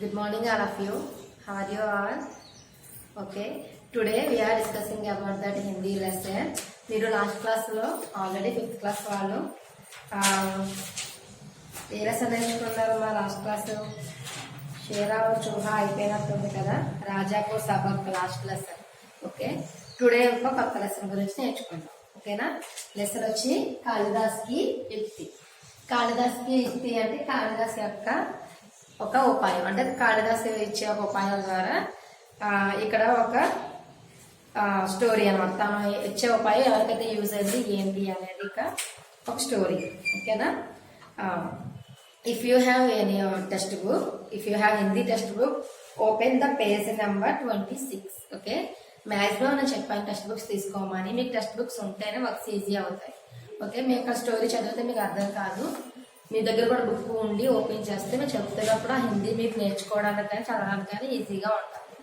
Good morning, all of you. How are you all? Okay. Today we are discussing about that Hindi lesson. మీరు last క్లాస్లో already 5th class వాళ్ళు ఏ lesson నేర్చుకున్నారు? మా last class షేరా చూహా అయిపోయినట్టుంది కదా. రాజాకు సబక్ last lesson. Okay, today ఇంకో కొత్త lesson గురించి నేర్చుకుందాం. ఓకేనా? లెసన్ వచ్చి కాళిదాస్కి యుక్తి. కాళిదాస్కి యుక్తి అంటే కాళిదాస్ యొక్క ఒక ఉపాయం, అంటే కాళిదాసు ఇచ్చే ఒక ఉపాయం ద్వారా ఇక్కడ ఒక స్టోరీ అనమాట. తను ఇచ్చే ఉపాయం ఎవరికైతే యూజ్ అయింది ఏంటి అనేది ఒక స్టోరీ. ఓకేనా? If you have any text book, if you have Hindi text book, open the page number 26. Okay, maximum నేను చెప్పాను టెక్స్ట్ బుక్స్ తీసుకోమని. మీకు టెక్స్ట్ బుక్స్ ఉంటేనే వర్క్స్ ఈజీ అవుతాయి. ఓకే, మీకు స్టోరీ చదివితే మీకు అర్థం కాదు. మీ దగ్గర కూడా బుక్ ఉండి ఓపెన్ చేస్తే మేము చెప్తున్నప్పుడు ఆ హిందీ మీకు నేర్చుకోవడానికి కానీ చదవడానికి కానీ ఈజీగా ఉంటుంది.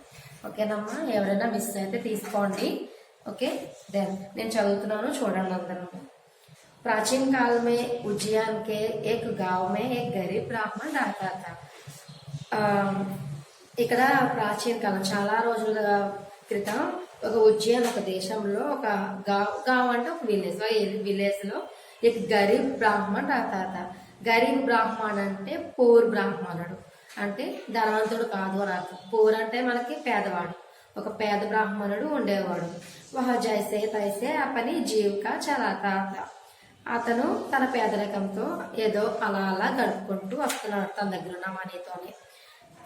ఓకేనమ్మా, ఎవరైనా మిస్ అయితే తీసుకోండి. ఓకే, దెన్ నేను చదువుతున్నాను, చూడండి అందరూ. प्राचीन काल में उज्जैन के एक गांव में एक गरीब ब्राह्मण रहता था. ఇక్కడ ప్రాచీన కాలం చాలా రోజుల క్రితం ఒక ఉజ్జయిన్ ఒక దేశంలో ఒక గావ్ అంటే ఒక విలేజ్ లో एक గరీబ్ బ్రాహ్మణ్ रहता. గరీబ్ బ్రాహ్మణ్ అంటే పూర్ బ్రాహ్మణుడు, అంటే ధనవంతుడు కాదు అని అర్థం. పూర్ అంటే మనకి పేదవాడు. ఒక పేద బ్రాహ్మణుడు ఉండేవాడు. వహ జైసే తైసే అపని జీవికా చలాతా. అతను తన పేదరికంతో ఏదో అలా అలా గడుపుకుంటూ వస్తున్నాడు తన దగ్గర ఉన్న మనీతోనే.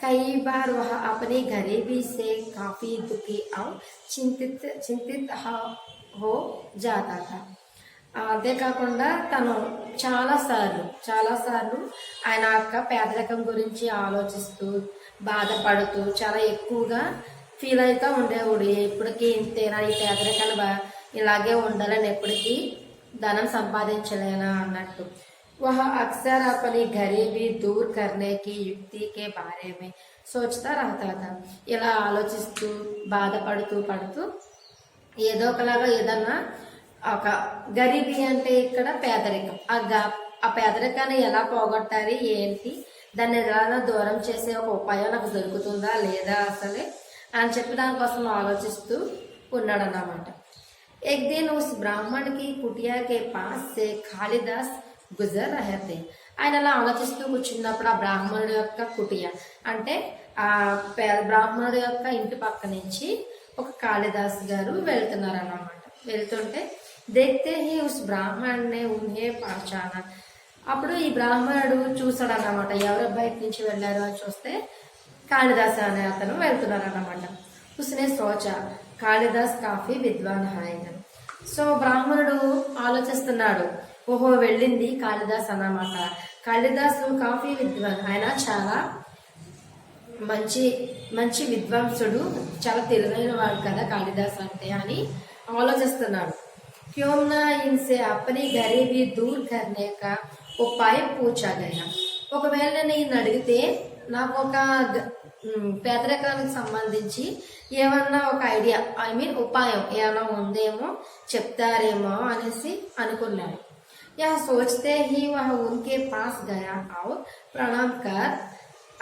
कई बार वह अपनी गरीबी से काफी दुखी और चिंतित हो जाता था. అంతేకాకుండా తను చాలాసార్లు ఆయన యొక్క పేదరికం గురించి ఆలోచిస్తూ బాధపడుతూ చాలా ఎక్కువగా ఫీల్ అవుతూ ఉండేవాడు. ఎప్పటికీ ఇంతేనా, ఈ పేదరికాన్ని ఇలాగే ఉండాలని, ఎప్పటికీ ధనం సంపాదించలేనా అన్నట్టు. वह अक्सर अपनी गरीबी दूर करने की युक्ति के बारे में सोचता रहता था. ఇలా ఆలోచిస్తూ బాధపడుతూ ఏదో ఒకలాగా ఏదన్నా ఒక గరీబీ అంటే ఇక్కడ పేదరికం, ఆ పేదరికాన్ని ఎలా పోగొట్టాలి ఏంటి, దాన్ని ఎలా దూరం చేసే ఒక ఉపాయం నాకు దొరుకుతుందా లేదా అసలే అని చెప్పి దానికోసం ఆలోచిస్తూ ఉన్నాడు అన్నమాట. एक दिन उस ब्राह्मण की कुटिया के पास से कालिदास గుజర్ రహతే. ఆయన అలా ఆలోచిస్తూ కూర్చున్నప్పుడు ఆ బ్రాహ్మణుడు యొక్క కుటియ అంటే ఆ బ్రాహ్మణుడు యొక్క ఇంటి పక్క నుంచి ఒక కాళిదాస్ గారు వెళ్తున్నారు అన్నమాట. వెళ్తుంటే దేఖతే హీ ఉస్ బ్రాహ్మణ్నే ఉన్హే పహచానా. అప్పుడు ఈ బ్రాహ్మణుడు చూసాడు అన్నమాట, ఎవరు బయట నుంచి వెళ్ళారు అని చూస్తే కాళిదాస్ అనే అతను వెళ్తున్నారు అన్నమాట. ఉస్నే సోచా కాళిదాస్ కాఫీ విద్వాన్ హాయ్. సో బ్రాహ్మణుడు ఆలోచిస్తున్నాడు, ఓహో వెళ్ళింది కాళిదాస్ అన్నమాట. కాళిదాస్ కాఫీ విద్వాన్, ఆయన చాలా మంచి విద్వాంసుడు, చాలా తెలివైన వాడు కదా కాళిదాస్ అంటే అని ఆలోచిస్తున్నాడు. క్యోమ్నా ఇన్సే అప్పని గరీబీ దూర్ కర్నే కా ఉపాయం పూచా గయా. ఒకవేళ నేను ఈయన అడిగితే నాకు ఒక పేదరికానికి సంబంధించి ఏమన్నా ఒక ఐడియా, ఉపాయం ఏమైనా ఉందేమో చెప్తారేమో అనేసి అనుకున్నాడు. यह सोचते ही वह उनके पास गया और प्रणाम कर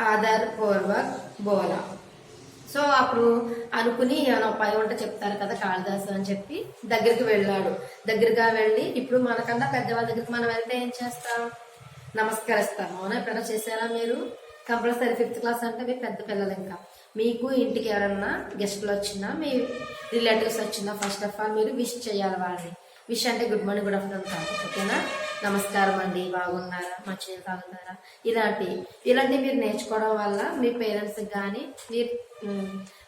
आदर पूर्वक बोला. సో అప్పుడు అనుకుని ఏమైనా ఉపాయం ఉంటే చెప్తారు కదా కాళిదాసు అని చెప్పి దగ్గరగా వెళ్ళి, ఇప్పుడు మనకన్నా పెద్దవాళ్ళ దగ్గరికి మనం వెళ్తే ఏం చేస్తాం? నమస్కరిస్తాం. అవునా? ఎప్పుడైనా చేశారా మీరు? కంపల్సరీ 5th క్లాస్ అంటే మీరు పెద్ద పిల్లలు. ఇంకా మీకు ఇంటికి ఎవరన్నా గెస్టులు వచ్చినా, మీ రిలేటివ్స్ వచ్చినా ఫస్ట్ ఆఫ్ ఆల్ మీరు విష్ చేయాలి వాళ్ళని. విష్ అంటే గుడ్ మార్నింగ్, గుడ్ ఆఫ్టర్నూన్ కాదు. ఓకేనా? నమస్కారం అండి, బాగున్నారా, మంచిగా తాగుతారా, ఇలాంటివి మీరు నేర్చుకోవడం వల్ల మీ పేరెంట్స్కి కానీ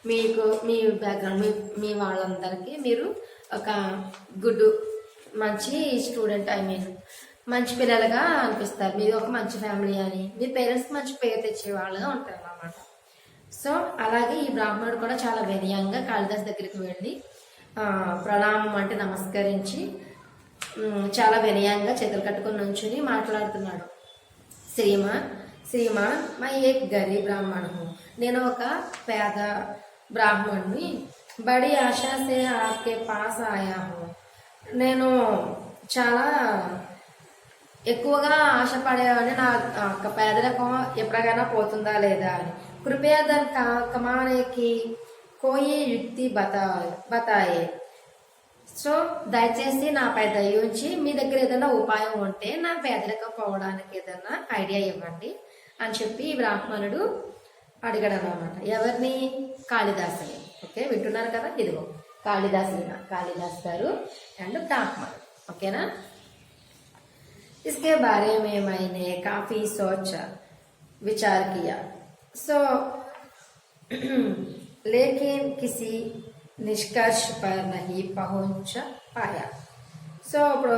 మీకు మీ బ్యాక్గ్రౌండ్ మీ వాళ్ళందరికీ మీరు ఒక మంచి స్టూడెంట్, మంచి పిల్లలుగా అనిపిస్తారు. మీరు ఒక మంచి ఫ్యామిలీ అని, మీ పేరెంట్స్కి మంచి పేరు తెచ్చే వాళ్ళుగా ఉంటారు అన్నమాట. సో అలాగే ఈ బ్రాహ్మణుడు కూడా చాలా వినయంగా కాళిదాస్ దగ్గరికి వెళ్ళి ప్రణామం అంటే నమస్కరించి చాలా వినయంగా చేతులు కట్టుకొని నుంచుని మాట్లాడుతున్నాడు. శ్రీమాన్ మై ఏక్ గరీబ్ బ్రాహ్మణ్ హూ. నేను ఒక పేద బ్రాహ్మణుని. బడి ఆశాసే ఆప్కే పాస్ ఆయా హూ. నేను చాలా ఎక్కువగా ఆశపడేవాడిని నా పేదరికం ఎప్పటికైనా పోతుందా లేదా అని. కృపయా దాని కమానేకి కోయి యుక్తి బతాయే. సో దయచేసి నాపై దయ ఉంచి మీ దగ్గర ఏదైనా ఉపాయం ఉంటే నా పేదరికం పోవడానికి ఏదైనా ఐడియా ఇవ్వండి అని చెప్పి ఈ బ్రాహ్మణుడు అడిగాడు అన్నమాట. ఎవరిని? కాళిదాసుని. ఓకే, వింటున్నారు కదా, ఇదిగో కాళిదాస్ గారు అండ్ బ్రాహ్మణుడు. ఓకేనా. इसके बारे में मैंने काफी सोचा विचार किया सो लेकिन किसी నిష్కర్ష పర్ నహి పహుంచ పాయా. సో ఇప్పుడు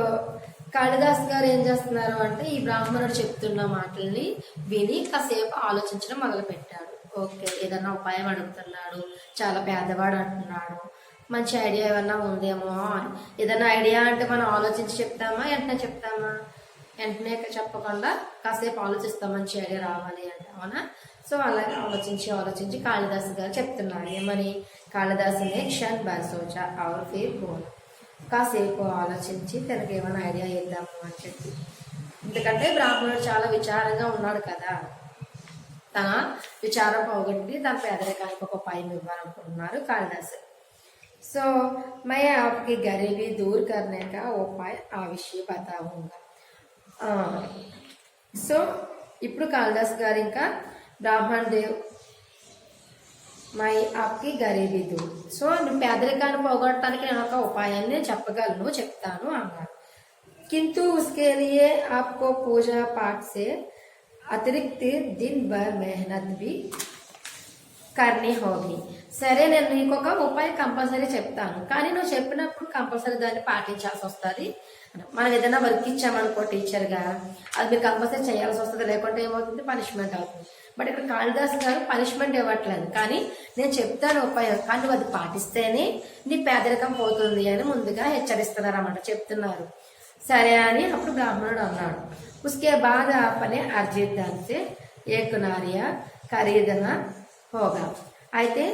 కాళిదాస్ గారు ఏం చేస్తున్నారు అంటే ఈ బ్రాహ్మణుడు చెప్తున్న మాటల్ని విని కాసేపు ఆలోచించడం మొదలు పెట్టాడు. ఓకే, ఏదన్నా ఉపాయం అడుగుతున్నాడు, చాలా పేదవాడు అంటున్నాడు, మంచి ఐడియా ఏమన్నా ఉందేమో అని. ఏదైనా ఐడియా అంటే మనం ఆలోచించి చెప్తామా, వెంటనే చెప్తామా? వెంటనే చెప్పకుండా కాసేపు ఆలోచిస్తాం మంచి ఐడియా రావాలి అంటే, అవునా? సో అలాగే ఆలోచించి కాళిదాస్ గారు చెప్తున్నారు ఏమని? కాళిదాసునే క్షణ్ బార్ సోచా ఔర్ ఫిర్ బోలా. కాసేపు ఆలోచించి తనకి ఏమైనా ఐడియా ఇద్దాము అని చెప్పి. ఎందుకంటే బ్రాహ్మణుడు చాలా విచారంగా ఉన్నాడు కదా, తన విచారం పోగొట్టి తన పేదరికానికి ఒక ఉపాయం ఇవ్వాలనుకుంటున్నారు కాళిదాసు. సో मैं आपकी गरीबी दूर करने का उपाय अवश्य बताऊंगा. సో ఇప్పుడు కాళిదాస్ గారు ఇంకా బ్రాహ్మణ్ దేవ్ మై ఆప్కి గరీబీ దూర్. సో నువ్వు పేదరికాన్ని పోగొట్టడానికి నేను ఒక ఉపాయాన్ని చెప్పగలను, చెప్తాను అన్నారు. किंतु उसके लिए आपको पूजा पाठ से अतिरिक्त दिन भर मेहनत भी करनी होगी. సరే, నేను నీకు ఒక ఉపాయం కంపల్సరీ చెప్తాను, కానీ నువ్వు చెప్పినప్పుడు కంపల్సరీ దాన్ని పాటించాల్సి వస్తుంది. మనం ఏదైనా వర్క్ ఇచ్చామనుకో టీచర్గా, అది మీరు కంపల్సరీ చేయాల్సి వస్తుంది, లేకుంటే ఏమవుతుంది, పనిష్మెంట్ అవుతుంది. బట్ ఇక్కడ కాళిదాస్ గారు పనిష్మెంట్ ఇవ్వట్లేదు, కానీ నేను చెప్తాను ఉపాయం, కానీ నువ్వు అది పాటిస్తేనే నీ పేదరికం పోతుంది అని ముందుగా హెచ్చరిస్తున్నారు అన్నమాట, చెప్తున్నారు. సరే అని అప్పుడు బ్రాహ్మణుడు అన్నాడు. ఉస్కే బాద్ ఆపనే అర్జిత్ దాన్ సే ఏక్ నారియా ఖరీదన హోగా. అయితే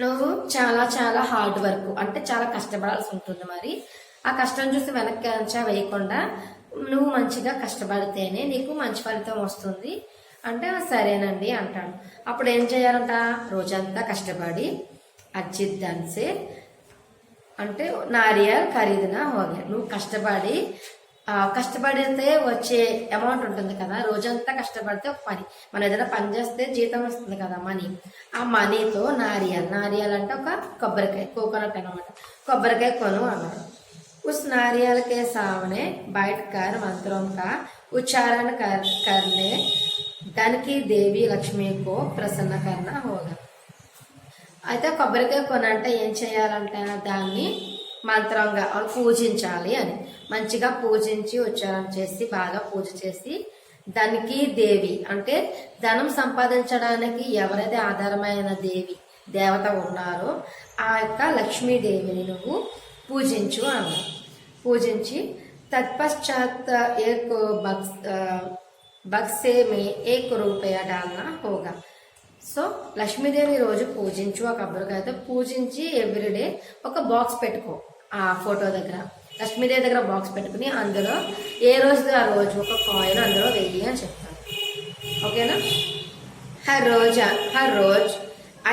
నువ్వు చాలా చాలా హార్డ్ వర్క్ అంటే చాలా కష్టపడాల్సి ఉంటుంది. మరి ఆ కష్టం చూసి వెనక్కి అంచా వేయకుండా నువ్వు మంచిగా కష్టపడితేనే నీకు మంచి ఫలితం వస్తుంది అంటే సరేనండి అంటాడు. అప్పుడు ఏం చేయాలంట? రోజంతా కష్టపడి అర్జిత్ దాన్సే అంటే నారియల్ ఖరీదున హోగా. నువ్వు కష్టపడితే వచ్చే అమౌంట్ ఉంటుంది కదా, రోజంతా కష్టపడితే ఒక పని, మనం ఏదైనా పని చేస్తే జీతం వస్తుంది కదా మనీ, ఆ మనీతో నారియల్ అంటే ఒక కొబ్బరికాయ, కోకోనట్ అనమాట, కొబ్బరికాయ కొను అన్నాడు. ఉస్ నారియల్ కే సామనే బయట కర్ మంత్రం కా ఉచ్చారణ కర్నే దానికి దేవి లక్ష్మీకో ప్రసన్న కర్ణ హోగా. అయితే కొబ్బరికాయ కొనంటే ఏం చేయాలంటే దాన్ని మంత్రంగా పూజించాలి అని, మంచిగా పూజించి ఉచ్చారణ చేసి బాగా పూజ చేసి దానికి దేవి అంటే ధనం సంపాదించడానికి ఎవరైతే ఆధారమైన దేవత ఉన్నారో ఆ యొక్క లక్ష్మీదేవిని నువ్వు పూజించు అన్నారు. పూజించి తత్పశ్చాత్ ఏక్ బక్సే మే ఏక్ రూపాయ డాల్నా హోగా. సో లక్ష్మీదేవిని రోజు పూజించు, ఆ కొబ్బరికాయతో పూజించి ఎవ్రీడే ఒక బాక్స్ పెట్టుకో, ఆ ఫోటో దగ్గర లక్ష్మీదేవి దగ్గర బాక్స్ పెట్టుకుని అందులో ఏ రోజు ఆ రోజు ఒక కాయిన్ అందులో వెయ్యి అని చెప్తాను. ఓకేనా? హర్ రోజ్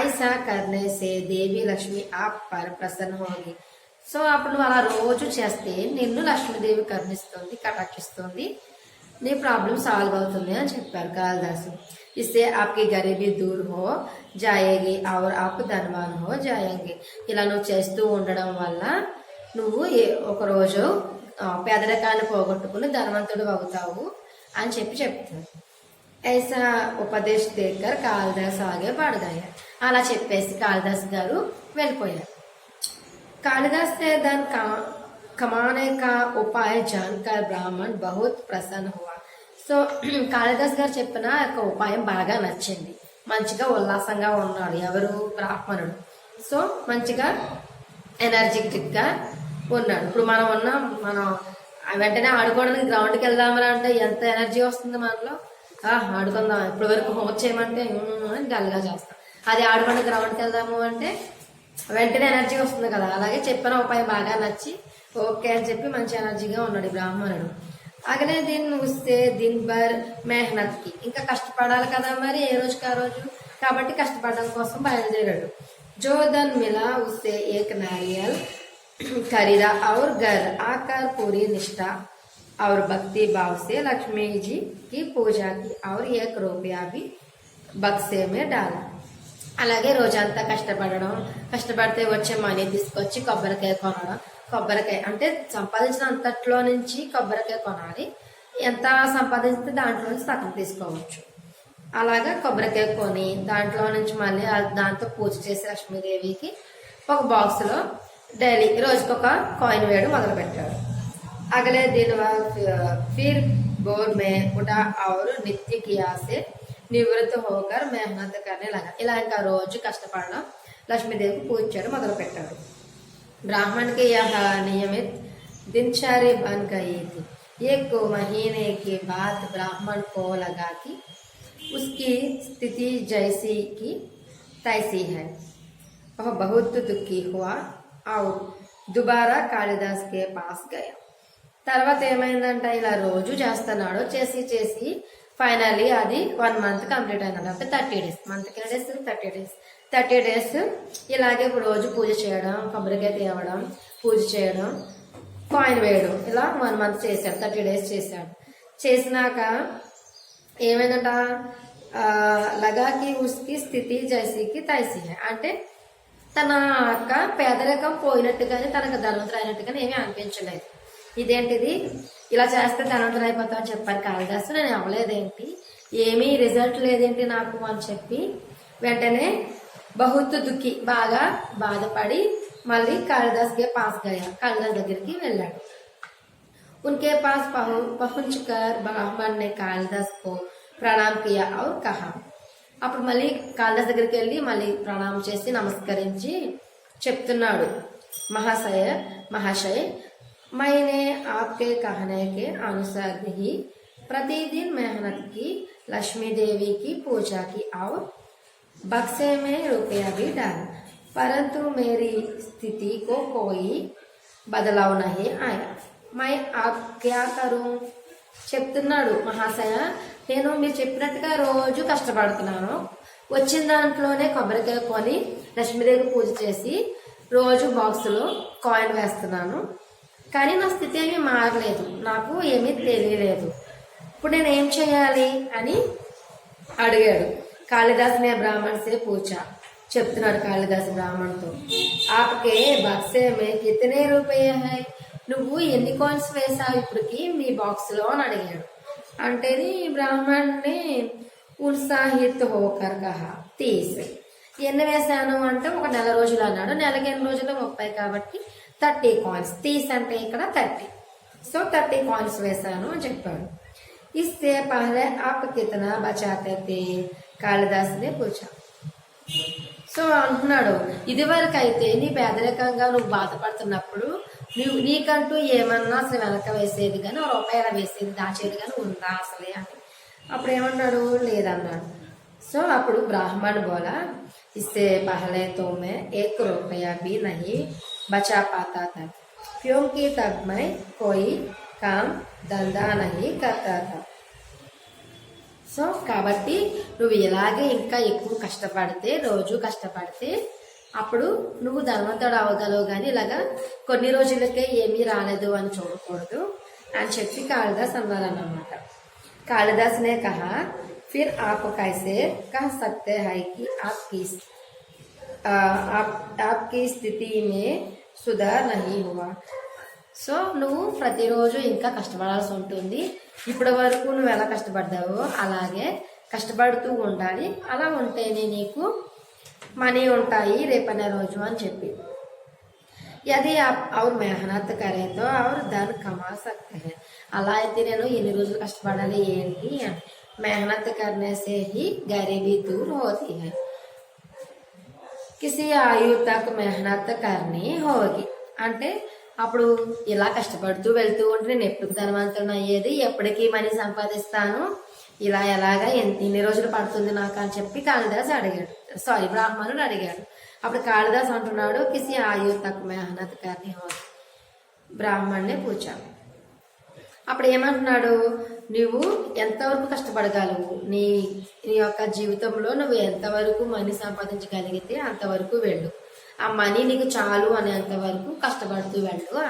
ఐసా కర్నే సే దేవి లక్ష్మి ఆప్ పర్ ప్రసన్న హోగి. సో అప్పుడు నువ్వు అలా రోజు చేస్తే నిన్ను లక్ష్మీదేవి కరుణిస్తుంది, కటాక్షిస్తుంది, నీ ప్రాబ్లం సాల్వ్ అవుతుంది అని చెప్పారు కాళిదాసు. इससे आपकी गरीबी दूर हो जाएगी और आप धनवान हो जाएंगे. ఇలా నువ్వు చేస్తూ ఉండడం వల్ల నువ్వు ఒక రోజు పేదరికాన్ని పోగొట్టుకుని ధనవంతుడు అవుతావు అని చెప్తారు. ऐसा उपदेश देकर కాళిదాస్ ఆగే बढ़ गया. అలా చెప్పేసి కాళిదాస్ గారు వెళ్ళిపోయారు. कालिदास ने धन कमाने का उपाय जानकर ब्राह्मण बहुत प्रसन्न हुआ. సో కాళిదాస్ గారు చెప్పిన ఒక ఉపాయం బాగా నచ్చింది, మంచిగా ఉల్లాసంగా ఉన్నాడు ఎవరు? బ్రాహ్మణుడు. సో మంచిగా ఎనర్జెటిక్ గా ఉన్నాడు. ఇప్పుడు మనం వెంటనే ఆడుకోవడానికి గ్రౌండ్కి వెళ్దామరా అంటే ఎంత ఎనర్జీ వస్తుంది మనలో, ఆడుకుందాం, ఇప్పటి వరకు హోంవర్క్ చేయమంటే డల్గా చేస్తాం, అది ఆడుకోవడానికి గ్రౌండ్కి వెళ్దాము అంటే వెంటనే ఎనర్జీ వస్తుంది కదా. అలాగే చెప్పిన ఉపాయం బాగా నచ్చి ఓకే అని చెప్పి మంచి ఎనర్జీగా ఉన్నాడు బ్రాహ్మణుడు. అగలే దిన్ ఉస్తే దిన్ భర్ మెహనత్ కి, ఇంకా కష్టపడాలి కదా మరి ఏ రోజుకి ఆ రోజు, కాబట్టి కష్టపడడం కోసం బయలుదేరాడు. जो धन मिला उससे एक नारियल खरीदा और घर आकर पूरी निष्ठा और भक्ति भाव से लक्ष्मी जी की पूजा की और 1 रुपया भी बक्से में डाला. అలాగే రోజంతా కష్టపడడం, కష్టపడితే వచ్చే మనీ తీసుకొచ్చి కొబ్బరికాయ కొనడం. కొబ్బరికాయ అంటే సంపాదించిన అంతట్లో నుంచి కొబ్బరికాయ కొనాలి. ఎంత సంపాదిస్తే దాంట్లో నుంచి సగం తీసుకోవచ్చు. అలాగా కొబ్బరికాయ కొని దాంట్లో నుంచి మళ్ళీ దాంతో పూజ చేసి లక్ష్మీదేవికి ఒక బాక్స్ లో డైలీ రోజుకొక కాయిన్ వేయడం మొదలు పెట్టాడు. అగలే दिन फिर बोर में उठा और नित्य किया से నివృత్త హోకర్ మెహనత్ కర్నే లగా. ఇలా ఇంకా రోజు కష్టపడడం, లక్ష్మీదేవికి పూజ చేయడం మొదలు పెట్టాడు. ब्राह्मण के यह नियमित दिनचर्या बन गई थी. 1 महीने के बाद ब्राह्मण को लगा कि उसकी स्थिति जैसी की तैसी है. वह बहुत दुखी हुआ और दोबारा कालिदास के पास गया. తర్వాత ఏమైందంటే ఇలా రోజు చేస్తున్నాడు, చేసి చేసి ఫైనల్లీ అది 1 మంత్ కంప్లీట్ అయినట్టు. అంటే 30 days, మంత్కి 30 days ఇలాగే రోజు పూజ చేయడం, కొబ్బరికాయ తేవడం, పూజ చేయడం, కాయిన్ వేయడం, ఇలా 1 మంత్ చేశాడు. 30 days చేశాడు. చేసినాక ఏమైందంట, లగాకి ఉస్కి స్థితి జైసీకి తైసీ హై. అంటే తన యొక్క పేదరికం పోయినట్టుగానే, తనకు ధనవంతుడు అయినట్టుగానే ఏమీ అనిపించలేదు. ఇదేంటిది, ఇలా చేస్తే ధనవంతుడు అయిపోతా అని చెప్పారు కాళిదాసు, నేను అవ్వలేదేంటి, ఏమీ రిజల్ట్ లేదేంటి నాకు అని చెప్పి వెంటనే బహుత్ దుఃఖి, బాగా బాధపడి మళ్ళీ కాళిదాస్ కే పాస్ గయా, కాళిదాస్ దగ్గరికి వెళ్ళాడు. उनके पास पहुंचकर ब्राह्मण ने कालिदास को प्रणाम किया और कहा. అప్పుడు మళ్ళీ కాళిదాస్ దగ్గరికి వెళ్ళి మళ్ళీ ప్రణామం చేసి నమస్కరించి చెప్తున్నాడు, महाशय मैंने आपके कहने के अनुसार ही प्रतिदिन मेहनत की, लक्ष्मी देवी की पूजा की और बक्से में रुपया भी डाला, परंतु मेरी स्थिति को कोई बदलाव नहीं आया. మై ఆప్ క్యా కరూ. చెప్తున్నాడు, మహాశయ నేను మీరు చెప్పినట్టుగా రోజు కష్టపడుతున్నాను, వచ్చిన దాంట్లోనే కొబ్బరికాయ కొని లక్ష్మీదేవి పూజ చేసి రోజు బాక్సులో కాయిన్ వేస్తున్నాను, కానీ నా స్థితి ఏమీ మారలేదు, నాకు ఏమీ తెలియలేదు, ఇప్పుడు నేను ఏం చేయాలి అని అడిగాడు. కాళిదాస్ నే బ్రాహ్మణ్ సే పూచా. చెప్తున్నాడు కాళిదాస్ బ్రాహ్మణ్తో, ఆప్కే బక్సే మే కితనే రూపాయ హై, నువ్వు ఎన్ని కాయిన్స్ వేసావు ఇప్పటికి మీ బాక్స్ లో అని అడిగాడు. అంటేది బ్రాహ్మణ్ని ఉత్సాహిత్ హోకర్ కహా 30. ఎన్ని వేసాను అంటే ఒక నెల రోజులు అన్నాడు. నెలకి ఎన్ని రోజులు 30 కాబట్టి 30 కాయిన్స్. 30 అంటే ఇక్కడ 30, సో 30 కాయిన్స్ వేసాను అని చెప్పాడు. ఇస్తే పహలే ఆప్ కితనా బచాతే తే, కాళిదాస్ నే పూచా. సో అంటున్నాడు, ఇదివరకు అయితే నీ పేదరికంగా నువ్వు బాధపడుతున్నప్పుడు నీకంటూ ఏమన్నా అసలు వెనక వేసేది కానీ, రూపాయల వేసేది దాచేది కానీ ఉందా అసలే అని. అప్పుడు ఏమన్నాడు, లేదన్నాడు. సో అప్పుడు బ్రాహ్మణ్ బోలా, ఇస్తే పహలే తో మే 1 रुपया भी नहीं बचा पाता था, क्योंकि तब मैं कोई काम धंधा नहीं करता था. సో కాబట్టి నువ్వు ఇలాగే ఇంకా ఎక్కువ కష్టపడితే, రోజు కష్టపడితే అప్పుడు నువ్వు ధనవంతుడు అవ్వగలవు, కానీ ఇలాగా కొన్ని రోజులకే ఏమీ రాలేదు అని చూడకూడదు అని చెప్పి కాళిదాస్ అన్నారన్నమాట. కాళిదాస్ నే కహా, ఫిర్ ఆప్ కైసే కహ్ సక్తే హై కి ఆప్కి స్థితి మే సుధార్ నహీ హువా. సో నువ్వు ప్రతిరోజు ఇంకా కష్టపడాల్సి ఉంటుంది. ఇప్పటి వరకు నువ్వు ఎలా కష్టపడ్డావో అలాగే కష్టపడుతూ ఉండాలి, అలా ఉంటేనే నీకు మనీ ఉంటాయి రేపనే రోజు అని చెప్పి. యది ఆప్ ఔర్ మెహనత్ కరే తో ఔర్ ధన్ కమా సక్తే హై. అలా అయితే నేను ఎన్ని రోజులు కష్టపడాలి ఏంటి, మెహనత్ కర్నే సే హీ గరీబీ దూర్ హోతీ హై, కిసి ఆయు తక్ మెహనత్ కర్నీ హోగి. అంటే అప్పుడు ఇలా కష్టపడుతూ వెళ్తూ ఉంటే నేను ఎప్పుడు ధనవంతులను అయ్యేది, ఎప్పటికీ మనీ సంపాదిస్తాను, ఇలా ఎలాగా ఎన్ని రోజులు పడుతుంది నాకు అని చెప్పి కాళిదాస్ అడిగాడు, బ్రాహ్మణుడు అడిగాడు. అప్పుడు కాళిదాస్ అంటున్నాడు, కిసి ఆయు తక్ మెహనత్ కర్నీ హోగి. బ్రాహ్మణ్నే పూచా. అప్పుడు ఏమంటున్నాడు, నువ్వు ఎంతవరకు కష్టపడగలవు, నీ నీ యొక్క జీవితంలో నువ్వు ఎంతవరకు మనీ సంపాదించగలిగితే అంతవరకు వెళ్ళు, ఆ మనీ నీకు చాలు అనేంత వరకు కష్టపడుతూ వెళ్ళు.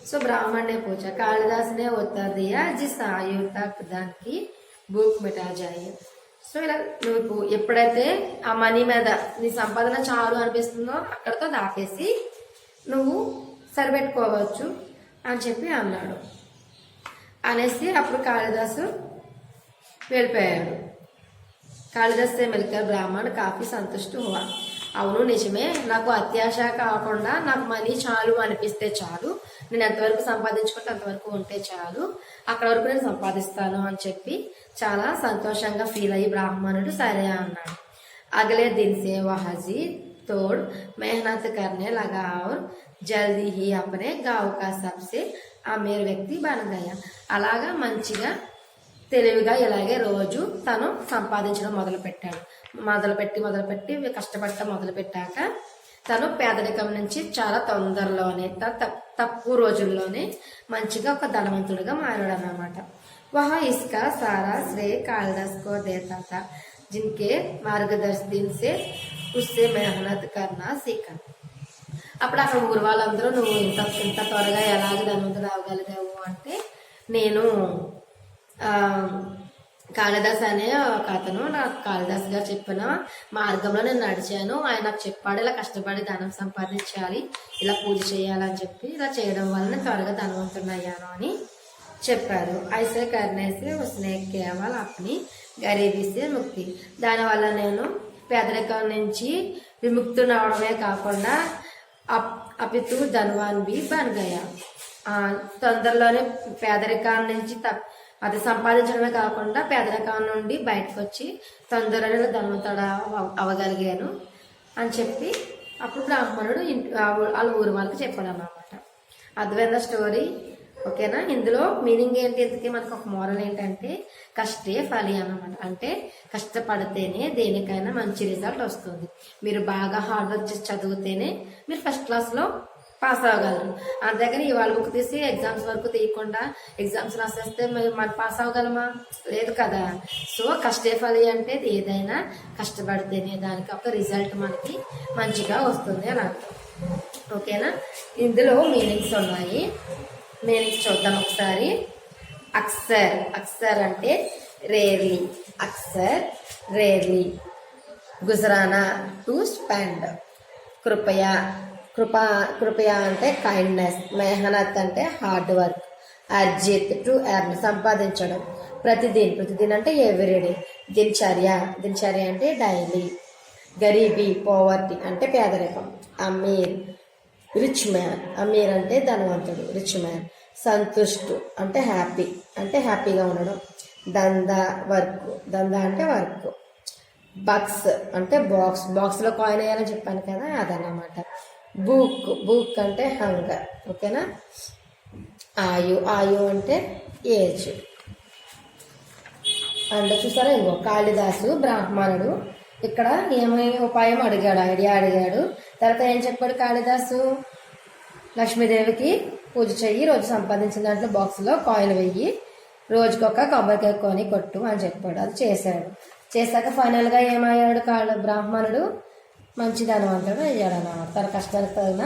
సో ब्राह्मण ने पूछा, कालिदास ने उत्तर दिया, जिस आयु तक धन की भूख मिटा जाए. సో ఇలా నువ్వు ఎప్పుడైతే ఆ మనీ మీద నీ సంపాదన చాలు అనిపిస్తుందో అక్కడతో దాపేసి నువ్వు సరిపెట్టుకోవచ్చు అని చెప్పి అన్నాడు. అనేసి అప్పుడు కాళిదాసు వెళ్ళిపోయాడు. కాళిదాస్ से मिलकर ब्राह्मण काफी संतुष्ट हुआ. అవును నిజమే, నాకు అత్యాశ కాకుండా నాకు మనీ చాలు అనిపిస్తే చాలు, నేను ఎంతవరకు సంపాదించుకుంటే అంతవరకు ఉంటే చాలు, అక్కడ వరకు నేను సంపాదిస్తాను అని చెప్పి చాలా సంతోషంగా ఫీల్ అయ్యి బ్రాహ్మణుడు సరే అన్నాడు. అగలే दिन से वह जी तोड़ मेहनत करने लगा और जल्दी ही अपने गांव का सबसे अमीर व्यक्ति बन गया. అలాగా మంచిగా తెలివిగా ఇలాగే రోజు తను సంపాదించడం మొదలుపెట్టి కష్టపడటం మొదలుపెట్టాక తను పేదరికం నుంచి చాలా తొందరలోనే తక్కువ రోజుల్లోనే మంచిగా ఒక ధనవంతుడిగా మారాడు అన్నమాట. वह इसका सारा श्रेय कालिदास को देता था, जिनके मार्गदर्शन से उससे मेहनत करना सीखा. అప్పుడు అక్కడ ఊరు వాళ్ళందరూ నువ్వు ఇంత త్వరగా ఎలాగ ధనవంతుడు అవ్వగలిగావు అంటే, నేను కాళిదాస్ అనే ఒక అతను నాకు కాళిదాస్ గారు చెప్పిన మార్గంలో నేను నడిచాను, ఆయన నాకు చెప్పాడు ఇలా కష్టపడి ధనం సంపాదించాలి, ఇలా పూజ చేయాలని చెప్పి ఇలా చేయడం వల్ల త్వరగా ధనవంతుడు అయ్యాను అని చెప్పారు. ఐసే కర్నేసే ఉస్నే కేవల్ అప్ని గరీబీ సే ముక్తి, దానివల్ల నేను పేదరికం నుంచి విముక్తుని అవడమే కాకుండా అపితు ధనవాన్ బి బన్ గయా, తొందరలోనే పేదరికాన్ని నుంచి అది సంపాదించడమే కాకుండా పేదరికం నుండి బయటకు వచ్చి తొందరగా ధనవంతుడు అవ్వగలిగాను అని చెప్పి అప్పుడు బ్రాహ్మణుడు వాళ్ళ ఊరు వాళ్ళకి చెప్పాడు అన్నమాట. అర్థమైందా స్టోరీ? ఓకేనా? ఇందులో మీనింగ్ ఏంటి, ఇంతకీ మనకు ఒక మోరల్ ఏంటంటే కష్టే ఫలి అన్నమాట. అంటే కష్టపడితేనే దేనికైనా మంచి రిజల్ట్ వస్తుంది. మీరు బాగా హార్డ్ వర్క్ చేసి చదివితేనే మీరు ఫస్ట్ క్లాస్లో పాస్ అవ్వగలరు. అంతేగాని ఇవాళ బుక్ తీసి ఎగ్జామ్స్ వరకు తీయకుండా ఎగ్జామ్స్ రాసేస్తే మనం పాస్ అవ్వగలమా? లేదు కదా. సో కష్టే ఫలి అంటే ఏదైనా కష్టపడితేనే దానికి ఒక రిజల్ట్ మనకి మంచిగా వస్తుంది అని అర్థం. ఓకేనా? ఇందులో మీనింగ్స్ ఉన్నాయి, మీనింగ్స్ చూద్దాం ఒకసారి. అక్సర్ అంటే రేర్లీ, అక్సర్ రేర్లీ. గుజరానా టు స్పెండ్. కృపయా అంటే కైండ్నెస్. మెహనత్ అంటే హార్డ్ వర్క్. అర్జిత్ టు ఎర్న్ సంపాదించడం. ప్రతిదిన్ అంటే ఎవ్రీడే. దినచర్య అంటే డైలీ. గరీబీ పోవర్టీ అంటే పేదరికం. Aamir rich man. అమీర్ అంటే ధనవంతుడు, రిచ్ మ్యాన్. సంతుష్టు అంటే హ్యాపీగా ఉండడం. దందా అంటే వర్క్. బక్స్ అంటే బాక్స్లో కాయిన్ వేయాలని చెప్పాను కదా, అదన్నమాట. బుక్ అంటే హంగర్. ఓకేనా? ఆయు అంటే ఏజ్. అంటే చూసారా, ఇంకో కాళిదాసు బ్రాహ్మణుడు ఇక్కడ ఏమైనా ఉపాయం ఐడియా అడిగాడు. తర్వాత ఏం చెప్పాడు కాళిదాసు? లక్ష్మీదేవికి పూజ చెయ్యి, రోజు సంపాదించిన దాంట్లో బాక్స్లో కాయిన్ వెయ్యి, రోజుకొక కొబ్బరికాయ కొని కొట్టు అని చెప్పాడు. అది చేశాక ఫైనల్గా ఏమయ్యాడు బ్రాహ్మణుడు? మంచి ధనవంతుడు అయ్యాడు అన్నమాట. తన కష్టానికి తగిన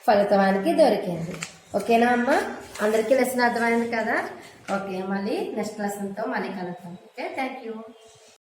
ఫలితానికి దొరికింది. ఓకేనా అమ్మ? అందరికీ లెసన్ అర్థమైంది కదా? ఓకే, మళ్ళీ నెక్స్ట్ లెసన్తో మళ్ళీ కలుద్దాం. Okay, thank you.